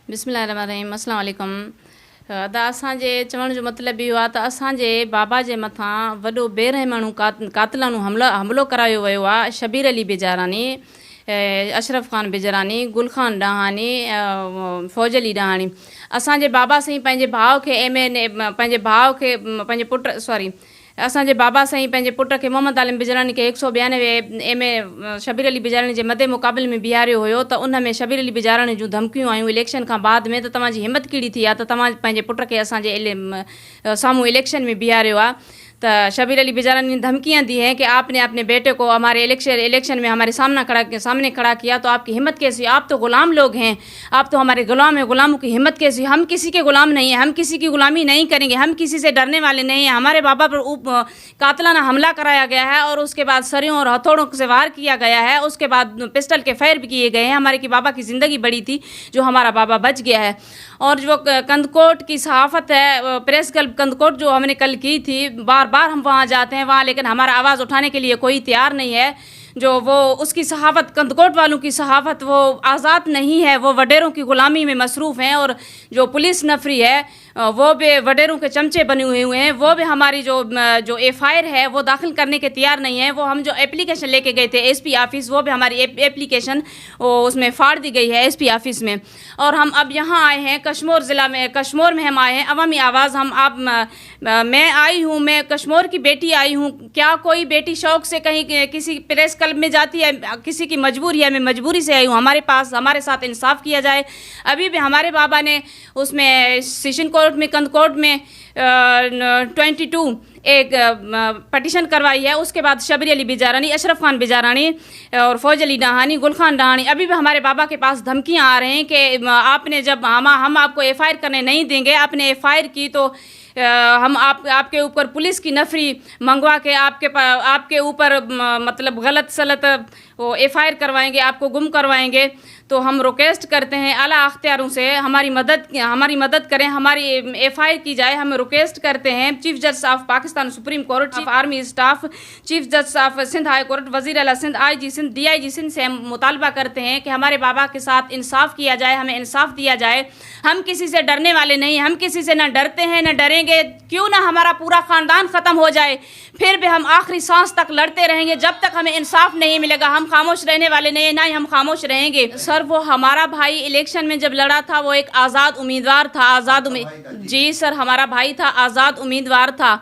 बिस्मिल्लाहिर्रहमानिर्रहीम। अस्सलाम वालेकुम। त असांजे चवण जो मतिलबु इहो आहे त असांजे बाबा जे मथां वॾो बेरहमानू कातिलानू हमिलो करायो वियो आहे। शबीर अली बेजारानी, अशरफ ख़ान बेजारानी, गुल ख़ान ॾाहानी, फ़ौज अली ॾाहानी। असांजे बाबा साईं पंहिंजे भाउ खे पंहिंजे पुटु असांजे बाबा साईं पंहिंजे पुट खे मोहम्मद आलिम बिजरानी खे 192 शबीर अली बिजारानी जे मदे मुक़ाबिल में बीहारियो हुयो त उन में शबीर अली बिजारानी जूं धमकियूं आयूं इलेक्शन खां बाद में। त तव्हांजी हिमत कहिड़ी थी आहे त तव्हां पंहिंजे पुट खे असांजे साम्हूं इलेक्शन में बीहारियो आहे। तो शबीर अली बेजारानी ने धमकियाँ दी हैं कि आपने अपने बेटे को हमारे इलेक्शन में हमारे सामने खड़ा किया, तो आपकी हिम्मत कैसी? आप तो गुलाम लोग हैं, आप तो हमारे गुलाम हैं, गुलामों की हिम्मत कैसी? हम किसी के गुलाम नहीं हैं, हम किसी की गुलामी नहीं करेंगे, हम किसी से डरने वाले नहीं हैं। हमारे बाबा पर कातलाना हमला कराया गया है और उसके बाद सरियों और हथौड़ों से वार किया गया है, उसके बाद पिस्टल के फायर भी किए गए हैं। हमारे की बाबा की ज़िंदगी बड़ी थी जो हमारा बाबा बच गया है। और जो कंदकोट की सहाफ़त है, प्रेस क्लब कंदकोट जो हमने कल की थी, बार बार हम वहाँ जाते हैं वहाँ, लेकिन हमारा आवाज़ उठाने के लिए कोई तैयार नहीं है। जो वो उसकी सहाफ़त, कंदकोट वालों की सहाफ़त वो आज़ाद नहीं है, वो वडेरों की ग़ुलामी में मसरूफ़ हैं। और जो पुलिस नफरी है वो भी वडेरों के चमचे बने हुए हैं। वो भी हमारी जो एफ़आईआर है वो दाखिल करने के तैयार नहीं है। वो हम जो एप्लीकेशन लेके गए थे एसपी ऑफिस, वो भी हमारी एप्लीकेशन उसमें फाड़ दी गई है एसपी ऑफिस में। और हम अब यहाँ आए हैं कश्मीर में हम आए हैं। अवामी आवाज़ मैं आई हूँ, मैं कश्मीर की बेटी आई हूँ। क्या कोई बेटी शौक़ से कहीं किसी प्रेस क्लब में जाती है? किसी की मजबूरी है, मैं मजबूरी से आई हूँ। हमारे साथ इंसाफ किया जाए। अभी भी हमारे बाबा ने उसमें सेशन कोर्ट में, कंदकोट में 22 एक पटिशन करवाई है। उसके बाद शबीर अली बेजारानी, अशरफ खान बेजारानी और फ़ौज अली ॾाहानी, गुल खान ॾाहानी, अभी भी हमारे बाबा के पास धमकियां आ रहे हैं कि आपने जब हम आपको एफ़आईआर करने नहीं देंगे, आपने एफ़आईआर की तो हम आपके ऊपर पुलिस की नफरी मंगवा के आपके ऊपर मतलब गलत सलत वो एफ़आईआर करवाएंगे, आपको गुम करवाएंगे। तो हम रिक्वेस्ट करते हैं आला अख्तियारों से हमारी मदद करें, हमारी एफ़आईआर की जाए। हम रिक्वेस्ट करते हैं चीफ जज of Pakistan supreme court, chief army staff, chief जज ऑफ सिंध हाई कोर्ट, वज़ीर आला सिंध, IG सिंध, DIG सिंध से हम मुतालबा करते हैं कि हमारे बाबा के साथ इंसाफ किया जाए, हमें इंसाफ दिया जाए। हम किसी से डरने वाले नहीं, हम किसी से न डरते हैं न डरेंगे। क्यों ना हमारा पूरा ख़ानदान ख़त्म हो जाए, फिर भी हम आखिरी सांस तक लड़ते रहेंगे। जब तक हमें इंसाफ नहीं मिलेगा हम खामोश रहने वाले नहीं, ना ही हम खामोश रहेंगे। सर, वो हमारा भाई इलेक्शन में जब लड़ा था वो एक आज़ाद उम्मीदवार था। जी सर, हमारा भाई था, आज़ाद उम्मीदवार था।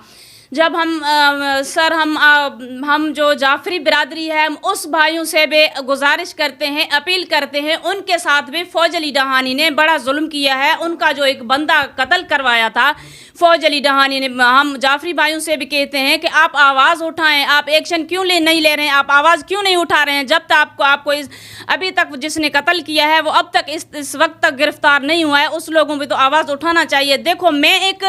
जब हम जो जाफरी बिरादरी है, हम उस भाइयों से भी गुजारिश करते हैं, अपील करते हैं, उनके साथ भी फ़ौज अली ॾाहानी ने बड़ा जुल्म किया है। उनका जो एक बंदा कत्ल करवाया था फ़ौज अली ॾाहानी ने। हम जाफरी भाइयों से भी कहते हैं कि आप आवाज़ उठाएं, आप एक्शन क्यों नहीं ले रहे हैं, आप आवाज़ क्यों नहीं उठा रहे हैं? जब तक आपको अभी तक जिसने कत्ल किया है वो अब तक इस वक्त तक गिरफ्तार नहीं हुआ है, उस लोगों पर तो आवाज़ उठाना चाहिए। देखो, मैं एक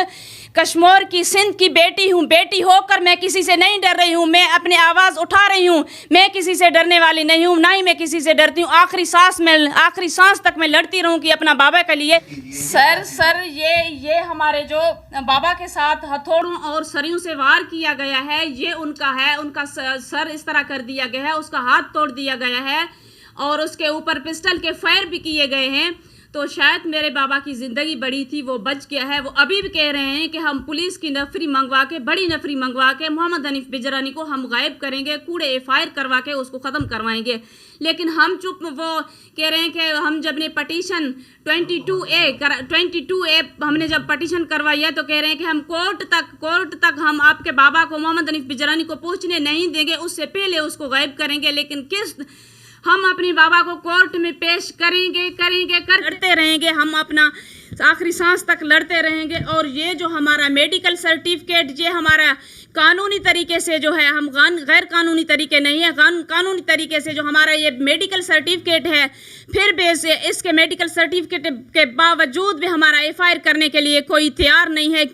कश्मीर की, सिंध की बेटी हूँ, बेटी होकर मैं किसी से नहीं डर रही हूँ, मैं अपनी आवाज़ उठा रही हूँ। मैं किसी से डरने वाली नहीं हूँ, ना ही मैं किसी से डरती हूँ। आखिरी सांस तक मैं लड़ती रहूँ कि अपना बाबा के लिए। सर ये हमारे जो बाबा के साथ हथौड़ों और सरियों से वार किया गया है, ये उनका है। उनका सर इस तरह कर दिया गया है, उसका हाथ तोड़ दिया गया है और उसके ऊपर पिस्टल के फायर भी किए गए हैं। तो शायद मेरे बाबा की ज़िंदगी बड़ी थी, वो बच गया है। वो अभी भी कह रहे हैं कि हम पुलिस की नफरी मंगवा के, बड़ी नफरी मंगवा के मोहम्मद हनीफ बिजरानी को हम गायब करेंगे, कूड़े एफ़आईआर करवा के उसको ख़त्म करवाएंगे। लेकिन हम चुप। वो कह रहे हैं कि हम जब ने पटिशन 22A हमने जब पटिशन करवाई है तो कह रहे हैं कि हम कोर्ट तक हम आपके बाबा को, मोहम्मद हनीफ बिजरानी को पहुँचने नहीं देंगे, उससे पहले उसको गायब करेंगे। लेकिन हम अपने बाबा को कोर्ट में पेश करते रहेंगे, हम अपना आखिरी सांस तक लड़ते रहेंगे। और ये जो हमारा मेडिकल सर्टिफिकेट, ये हमारा कानूनी तरीके से जो है, हम गैर कानूनी तरीके नहीं है, कानूनी तरीके से जो हमारा ये मेडिकल सर्टिफिकेट है, फिर भी इसके मेडिकल सर्टिफिकेट के बावजूद भी हमारा एफ़आईआर करने के लिए कोई तैयार नहीं है।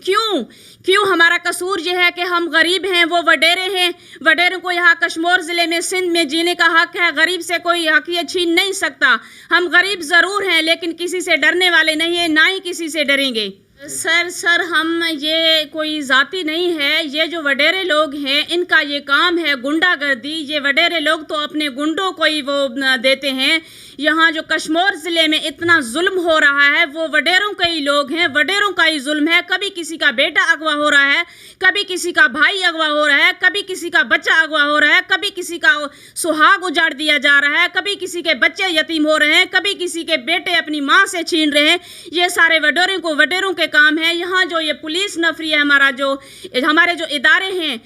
क्यों हमारा कसूर ये है कि हम गरीब हैं, वो वडेरे हैं। वडेरों को यहाँ कश्मीर ज़िले में, सिंध में जीने का हक है। गरीब से कोई हक़ छीन नहीं सकता। हम गरीब ज़रूर हैं लेकिन किसी से डरने वाले नहीं हैं, ना ही किसी से डरेंगे। सर हम ये कोई जाति नहीं है, ये जो वडेरे लोग हैं इनका ये काम है गुंडागर्दी। ये वडेरे लोग तो अपने गुंडों को ही वो देते हैं। यहाँ जो कश्मीर ज़िले में इतना जुल्म हो रहा है वो वडेरों के ही लोग हैं, वडेरों का ही जुल्म है। कभी किसी का बेटा अगवा हो रहा है, कभी किसी का भाई अगवा हो रहा है, कभी किसी का बच्चा अगवा हो रहा है, कभी किसी का सुहाग उजाड़ दिया जा रहा है, कभी किसी के बच्चे यतीम हो रहे हैं, कभी किसी के बेटे अपनी माँ से छीन रहे हैं। ये सारे वडेरों के काम है। यहाँ जो ये पुलिस नफरी है, हमारे जो इदारे हैं,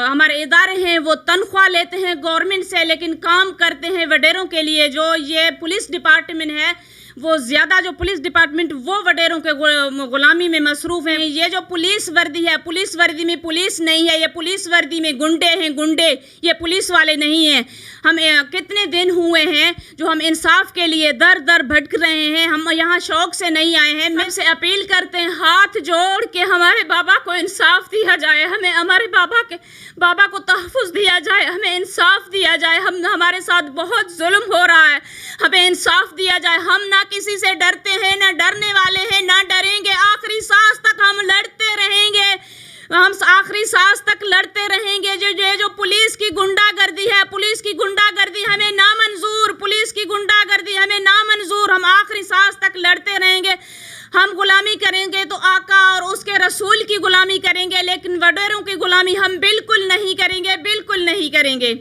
हमारे इदारे हैं वो तनख्वाह लेते हैं गवर्नमेंट से, लेकिन काम करते हैं वडेरों के लिए। जो ये पुलिस डिपार्टमेंट है वो ज़्यादा, जो पुलिस डिपार्टमेंट वो वडेरों के गुलामी में मसरूफ़ हैं। ये जो पुलिस वर्दी है, पुलिस वर्दी में पुलिस नहीं है, ये पुलिस वर्दी में गुंडे हैं, गुंडे। ये पुलिस वाले नहीं हैं। हम कितने दिन हुए हैं जो हम इंसाफ के लिए दर दर भटक रहे हैं। हम यहाँ शौक से नहीं आए हैं। मैं से अपील करते हैं हाथ जोड़ के हमारे बाबा को इंसाफ दिया जाए, हमें हमारे बाबा को तहफ़्फ़ुज़ दिया जाए, हमें इंसाफ दिया जाए। हमारे साथ बहुत जुल्म हो रहा है, हमें इंसाफ दिया जाए। हम ना किसी से डरते हैं, ना डरने वाले हैं, ना डरेंगे। आखिरी सांस तक हम लड़ते रहेंगे, हम आखिरी सांस तक लड़ते रहेंगे। जो पुलिस की गुंडागर्दी है, पुलिस की गुंडागर्दी हमें नामंजूर, पुलिस की गुंडागर्दी हमें नामंजूर। हम आखिरी सांस तक लड़ते रहेंगे। हम गुलामी करेंगे तो आका और उसके रसूल की गुलामी करेंगे, लेकिन वडेरों की गुलामी हम बिल्कुल नहीं करेंगे, बिल्कुल नहीं करेंगे।